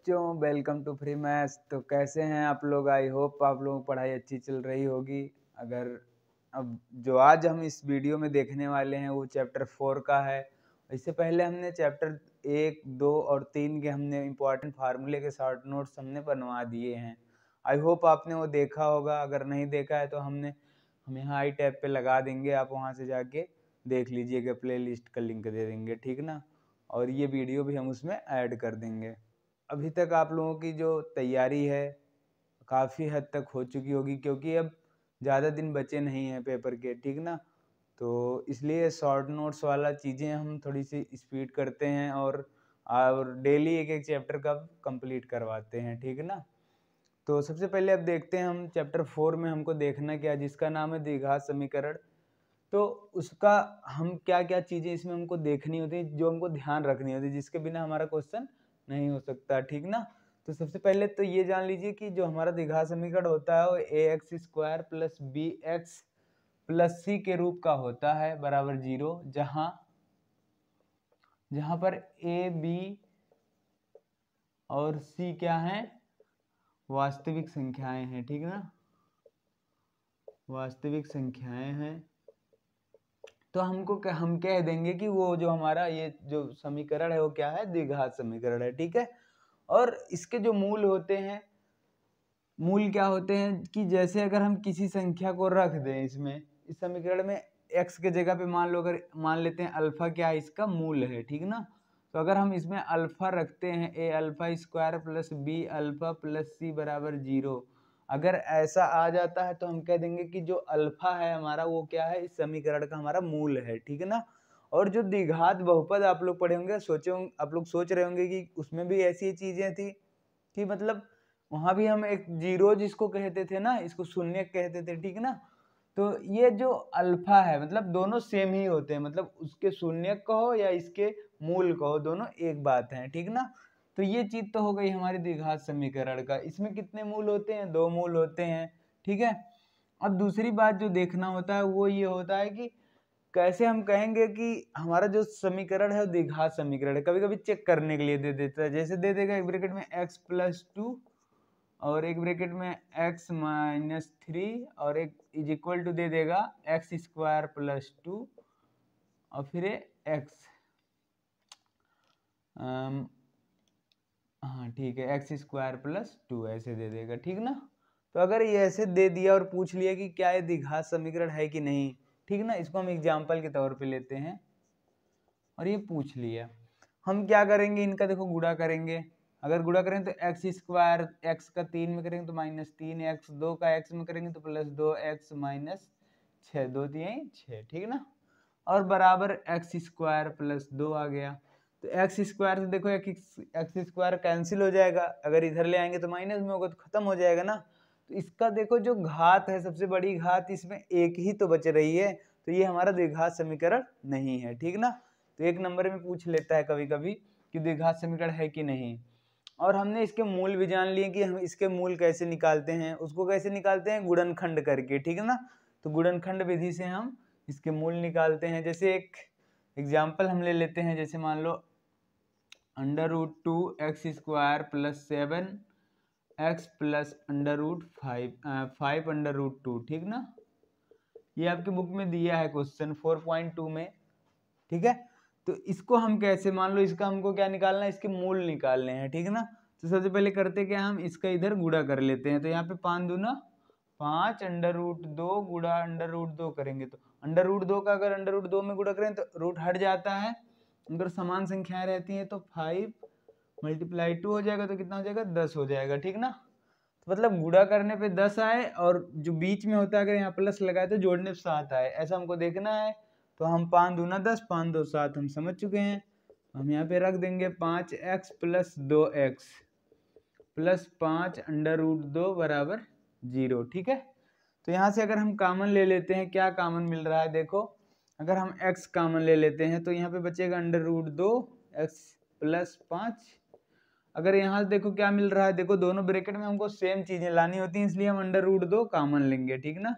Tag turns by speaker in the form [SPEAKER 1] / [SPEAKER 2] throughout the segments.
[SPEAKER 1] बच्चों, welcome to free maths. तो कैसे हैं आप लोग? आई होप आप लोगों की पढ़ाई अच्छी चल रही होगी। अगर अब जो आज हम इस वीडियो में देखने वाले हैं वो चैप्टर 4 का है। इससे पहले हमने चैप्टर 1, 2 और 3 के हमने इम्पॉर्टेंट फार्मूले के शॉर्ट नोट्स हमने बनवा दिए हैं। आई होप आपने वो देखा होगा। अगर नहीं देखा है तो हम यहाँ आई टैब पे लगा देंगे, आप वहाँ से जाके देख लीजिएगा। प्ले लिस्ट का लिंक दे देंगे, ठीक ना। और ये वीडियो भी हम उसमें ऐड कर देंगे। अभी तक आप लोगों की जो तैयारी है काफ़ी हद तक हो चुकी होगी, क्योंकि अब ज़्यादा दिन बचे नहीं हैं पेपर के, ठीक ना। तो इसलिए शॉर्ट नोट्स वाला चीज़ें हम थोड़ी सी स्पीड करते हैं और डेली एक एक चैप्टर का कंप्लीट करवाते हैं, ठीक ना। तो सबसे पहले अब देखते हैं हम चैप्टर 4 में हमको देखना क्या, जिसका नाम है द्विघात समीकरण। तो उसका हम क्या क्या चीज़ें इसमें हमको देखनी होती है, जो हमको ध्यान रखनी होती है, जिसके बिना हमारा क्वेश्चन नहीं हो सकता, ठीक ना। तो सबसे पहले तो ये जान लीजिए कि जो हमारा द्विघात समीकरण होता है वो ax² plus bx plus c के रूप का होता है बराबर 0, जहां पर a b और c क्या है, वास्तविक संख्याएं हैं, ठीक ना, वास्तविक संख्याएं हैं। तो हम कह देंगे कि वो जो हमारा ये जो समीकरण है वो क्या है, द्विघात समीकरण है, ठीक है। और इसके जो मूल होते हैं, मूल क्या होते हैं कि जैसे अगर हम किसी संख्या को रख दें इसमें, इस समीकरण में x के जगह पे अगर मान लेते हैं अल्फा क्या है, इसका मूल है, ठीक ना। तो अगर हम इसमें अल्फा रखते हैं a² plus b alpha plus c बराबर 0, अगर ऐसा आ जाता है तो हम कह देंगे कि जो अल्फा है हमारा वो क्या है, इस समीकरण का हमारा मूल है, ठीक है ना। और जो द्विघात बहुपद आप लोग पढ़े होंगे, आप लोग सोच रहे होंगे कि उसमें भी ऐसी चीजें थी कि मतलब वहां भी हम एक जीरो जिसको कहते थे ना, इसको शून्य कहते थे, ठीक ना। तो ये जो अल्फा है मतलब दोनों सेम ही होते हैं, मतलब उसके शून्य कहो या इसके मूल कहो, दोनों एक बात है, ठीक ना। तो ये चीज तो हो गई हमारी द्विघात समीकरण का। इसमें कितने मूल होते हैं? 2 मूल होते हैं, ठीक है। अब दूसरी बात जो देखना होता है वो ये होता है कि कैसे हम कहेंगे कि हमारा जो समीकरण है वो द्विघात समीकरण है। कभी कभी चेक करने के लिए दे देता है, जैसे दे देगा एक ब्रैकेट में x+2 और एक ब्रैकेट में x-3 और एक इज इक्वल टू दे देगा x² प्लस 2 और फिर x, हाँ ठीक है, x² प्लस 2 ऐसे दे देगा, ठीक ना। तो अगर ये ऐसे दे दिया और पूछ लिया कि क्या ये द्विघात समीकरण है कि नहीं, ठीक ना, इसको हम एग्जाम्पल के तौर पे लेते हैं और ये पूछ लिया, हम क्या करेंगे, इनका देखो गुणा करेंगे। अगर गुणा करें तो x² x का 3 में करेंगे तो -3x, 2 का x में करेंगे तो +2x -6, 2 3 6, ठीक ना। और बराबर x² प्लस 2 आ गया। तो x² से देखो x² कैंसिल हो जाएगा, अगर इधर ले आएंगे तो माइनस में होगा तो खत्म हो जाएगा ना। तो इसका देखो जो घात है, सबसे बड़ी घात, इसमें एक ही तो बच रही है, तो ये हमारा द्विघात समीकरण नहीं है, ठीक ना। तो 1 नंबर में पूछ लेता है कभी कभी कि द्विघात समीकरण है कि नहीं। और हमने इसके मूल भी जान लिए कि हम इसके मूल कैसे निकालते हैं, उसको कैसे निकालते हैं, गुणनखंड करके, ठीक है ना। तो गुणनखंड विधि से हम इसके मूल निकालते हैं। जैसे एक एग्जाम्पल हम ले लेते हैं, जैसे मान लो √2x² प्लस 7x प्लस √5 ठीक ना। ये आपके बुक में दिया है क्वेश्चन 4.2 में, ठीक है। तो इसको हम कैसे, मान लो इसका हमको क्या निकालना है, इसके मूल निकालने हैं, ठीक है ना। तो सबसे पहले करते क्या, हम इसका इधर गुणा कर लेते हैं। तो यहाँ पे 5 दूना 5 √2 गुणा √2 करेंगे तो √2 का अगर √2 में गुणा करें तो रूट हट जाता है, अगर समान संख्याएं रहती हैं तो 5 × 2 हो जाएगा, तो कितना हो जाएगा, 10 हो जाएगा, ठीक ना। तो मतलब गुणा करने पे 10 आए और जो बीच में होता है अगर यहाँ प्लस लगाए तो जोड़ने पे 7 आए, ऐसा हमको देखना है। तो हम 5 दूना 10, 5 2 7 हम समझ चुके हैं। हम यहाँ पे रख देंगे 5x प्लस 2x प्लस 5 √2 बराबर 0, ठीक है। तो यहाँ से अगर हम कॉमन ले लेते हैं, क्या कॉमन मिल रहा है, देखो अगर हम x कॉमन ले लेते हैं तो यहाँ पे बचेगा √2 x प्लस 5। अगर यहाँ से देखो क्या मिल रहा है, देखो दोनों ब्रैकेट में हमको सेम चीजें लानी होती हैं, इसलिए हम √2 कॉमन लेंगे, ठीक ना।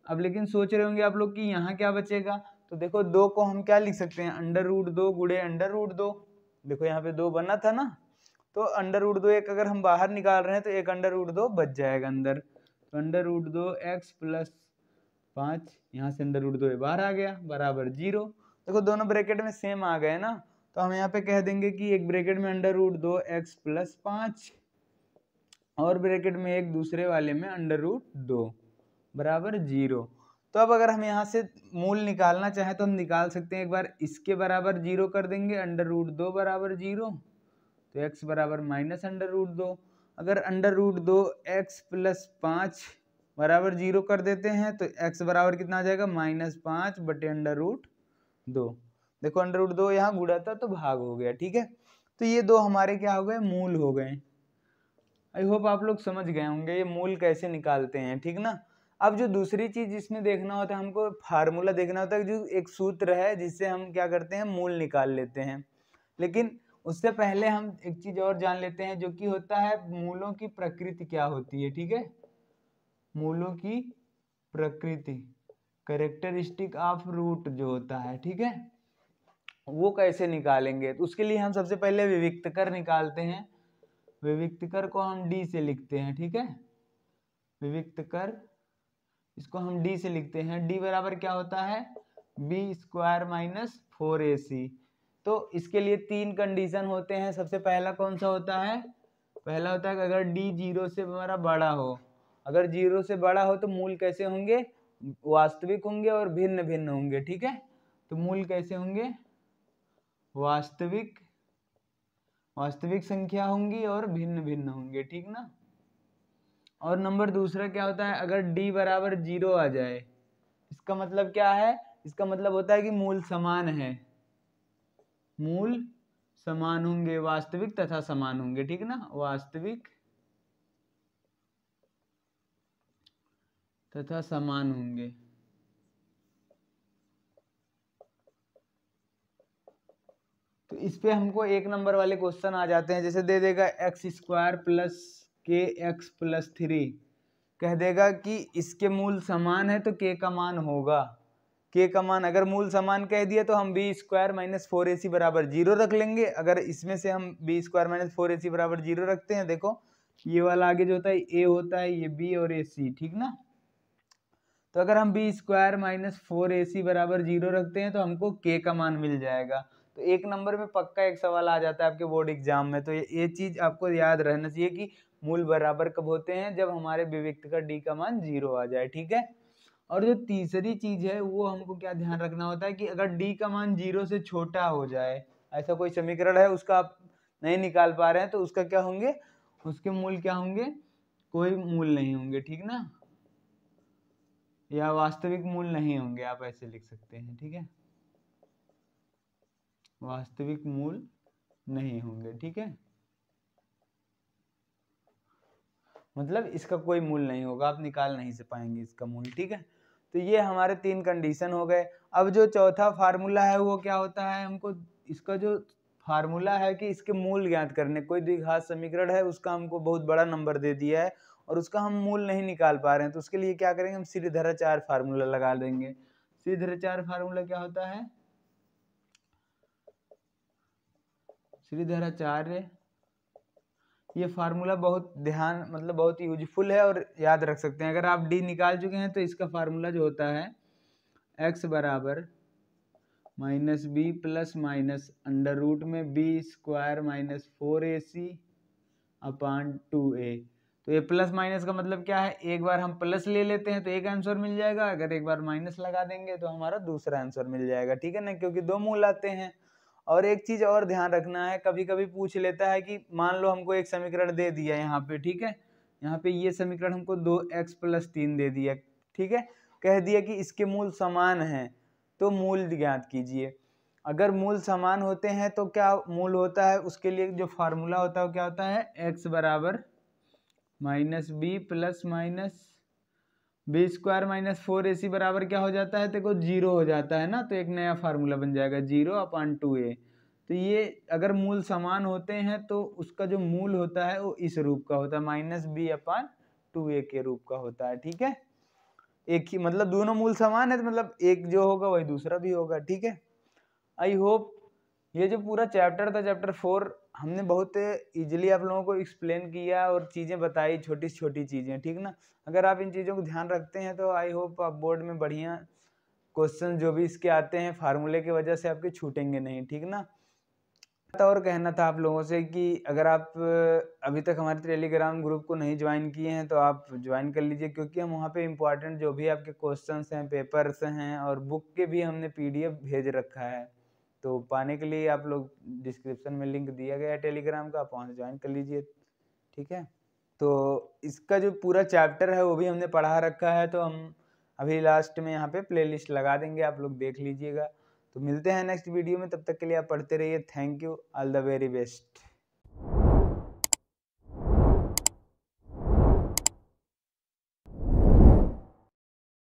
[SPEAKER 1] अब लेकिन सोच रहे होंगे आप लोग कि यहाँ क्या बचेगा, तो देखो 2 को हम क्या लिख सकते हैं, √2 गुणे √2। देखो यहाँ पे 2 बना था ना, तो अंडर रूट 2 एक अगर हम बाहर निकाल रहे हैं तो एक अंडर रूट 2 बच जाएगा अंदर, तो अंडर रूट 2 x प्लस 5, यहाँ से अंडर रूट 2 बाहर आ गया बराबर 0। देखो दोनों ब्रैकेट में सेम आ गए ना, तो हम यहाँ पे कह देंगे कि एक ब्रैकेट में अंडर रूट 2 x प्लस 5 और ब्रैकेट में एक दूसरे वाले में अंडर रूट 2 बराबर 0। तो अब अगर हम यहाँ से मूल निकालना चाहें तो हम निकाल सकते हैं। एक बार इसके बराबर 0 कर देंगे, अंडर रूट 2 बराबर 0, तो x बराबर माइनस अंडर रूट 2। अगर अंडर रूट 2 x प्लस 5 बराबर 0 कर देते हैं तो x बराबर कितना आ जाएगा, -5 बटे अंडर रूट 2। देखो अंडर रूट 2 यहाँ गुणा था तो भाग हो गया, ठीक है। तो ये दो हमारे क्या हो गए, मूल हो गए। आई होप आप लोग समझ गए होंगे ये मूल कैसे निकालते हैं, ठीक ना। अब जो दूसरी चीज इसमें देखना होता है, हमको फार्मूला देखना होता है, जो एक सूत्र है जिससे हम क्या करते हैं, मूल निकाल लेते हैं। लेकिन उससे पहले हम एक चीज और जान लेते हैं, जो कि होता है मूलों की प्रकृति क्या होती है, ठीक है। मूलों की प्रकृति, कैरेक्टरिस्टिक ऑफ रूट जो होता है, ठीक है, वो कैसे निकालेंगे। तो उसके लिए हम सबसे पहले विविक्तकर निकालते हैं। विविक्तकर को हम d से लिखते हैं, ठीक है। विविक्तकर इसको हम d से लिखते हैं। d बराबर क्या होता है, b स्क्वायर माइनस 4ac। तो इसके लिए तीन कंडीशन होते हैं। सबसे पहला कौन सा होता है, पहला होता है कि अगर d 0 से हमारा बड़ा हो। अगर 0 से बड़ा हो तो मूल कैसे होंगे, वास्तविक होंगे और भिन्न भिन्न होंगे, ठीक है। तो मूल कैसे होंगे, वास्तविक संख्या होंगी और भिन्न भिन्न होंगे, ठीक ना। और नंबर दूसरा क्या होता है, अगर d बराबर 0 आ जाए, इसका मतलब क्या है, इसका मतलब होता है कि मूल समान है, मूल समान होंगे, वास्तविक तथा समान होंगे, ठीक ना, वास्तविक तथा समान होंगे। तो इस पे हमको एक नंबर वाले क्वेश्चन आ जाते हैं, जैसे दे देगा एक्स स्क्वायर प्लस के एक्स प्लस 3, कह देगा कि इसके मूल समान है तो के का मान होगा, के का मान अगर मूल समान कह दिया तो हम बी स्क्वायर माइनस 4ac बराबर 0 रख लेंगे। अगर इसमें से हम बी स्क्वायर माइनस 4ac बराबर 0 रखते हैं, देखो ये वाला आगे जो होता है ए होता है, ये बी और ये सी, ठीक ना। तो अगर हम बी स्क्वायर माइनस 4ac बराबर 0 रखते हैं तो हमको के का मान मिल जाएगा। तो एक नंबर में पक्का एक सवाल आ जाता है आपके बोर्ड एग्जाम में। तो ये चीज आपको याद रहना चाहिए कि मूल बराबर कब होते हैं, जब हमारे विविक्त का डी का मान 0 आ जाए, ठीक है। और जो तीसरी चीज है वो हमको क्या ध्यान रखना होता है कि अगर डी का मान 0 से छोटा हो जाए, ऐसा कोई समीकरण है उसका आप नहीं निकाल पा रहे हैं, तो उसका क्या होंगे, उसके मूल क्या होंगे, कोई मूल नहीं होंगे, ठीक ना, या वास्तविक मूल नहीं होंगे, आप ऐसे लिख सकते हैं, ठीक है, वास्तविक मूल नहीं होंगे, ठीक है, मतलब इसका कोई मूल नहीं होगा, आप निकाल नहीं से पाएंगे इसका मूल, ठीक है। तो ये हमारे तीन कंडीशन हो गए। अब जो चौथा फार्मूला है वो क्या होता है, हमको इसका जो फार्मूला है कि इसके मूल ज्ञात करने, कोई द्विघात समीकरण है उसका हमको बहुत बड़ा नंबर दे दिया है और उसका हम मूल नहीं निकाल पा रहे हैं, तो उसके लिए क्या करेंगे, हम श्रीधराचार्य फार्मूला लगा देंगे। श्रीधराचार्य फार्मूला क्या होता है, श्रीधराचार्य, ये फार्मूला बहुत ध्यान मतलब बहुत यूजफुल है और याद रख सकते हैं। अगर आप डी निकाल चुके हैं तो इसका फार्मूला जो होता है x बराबर minus B plus minus under root में B square minus 4ac upon 2a। तो ये प्लस माइनस का मतलब क्या है, एक बार हम प्लस ले लेते हैं तो एक आंसर मिल जाएगा, अगर एक बार माइनस लगा देंगे तो हमारा दूसरा आंसर मिल जाएगा, ठीक है ना, क्योंकि दो मूल आते हैं। और एक चीज और ध्यान रखना है, कभी कभी पूछ लेता है कि मान लो हमको एक समीकरण दे दिया यहाँ पे, ठीक है, यहाँ पे ये समीकरण हमको 2x प्लस 3 दे दिया, ठीक है, कह दिया कि इसके मूल समान हैं तो मूल ज्ञात कीजिए। अगर मूल समान होते हैं तो क्या मूल होता है, उसके लिए जो फार्मूला होता है वो क्या होता है, x बराबर minus B plus minus B square minus 4ac बराबर क्या हो जाता है, देखो 0 हो जाता है ना, तो एक नया फार्मूला बन जाएगा 0 अपान 2a। तो ये अगर मूल समान होते हैं तो उसका जो मूल होता है वो इस रूप का होता है, माइनस बी अपान 2a के रूप का होता है, ठीक है। एक ही मतलब दोनों मूल समान है तो मतलब एक जो होगा वही दूसरा भी होगा, ठीक है। आई होप ये जो पूरा चैप्टर था, चैप्टर 4 हमने बहुत ईजिली आप लोगों को एक्सप्लेन किया और चीज़ें बताई, छोटी से छोटी चीज़ें, ठीक ना। अगर आप इन चीज़ों को ध्यान रखते हैं तो आई होप आप बोर्ड में बढ़िया क्वेश्चन जो भी इसके आते हैं फार्मूले की वजह से आपके छूटेंगे नहीं, ठीक ना। और कहना था आप लोगों से कि अगर आप अभी तक हमारे टेलीग्राम ग्रुप को नहीं ज्वाइन किए हैं तो आप ज्वाइन कर लीजिए, क्योंकि हम वहाँ पे इम्पोर्टेंट जो भी आपके क्वेश्चंस हैं, पेपर्स हैं और बुक के भी हमने पीडीएफ भेज रखा है। तो पाने के लिए आप लोग डिस्क्रिप्शन में लिंक दिया गया है टेलीग्राम का, आप वहाँ से ज्वाइन कर लीजिए, ठीक है। तो इसका जो पूरा चैप्टर है वो भी हमने पढ़ा रखा है, तो हम अभी लास्ट में यहाँ पे प्लेलिस्ट लगा देंगे, आप लोग देख लीजिएगा। तो मिलते हैं नेक्स्ट वीडियो में, तब तक के लिए आप पढ़ते रहिए। Thank you, all the very best.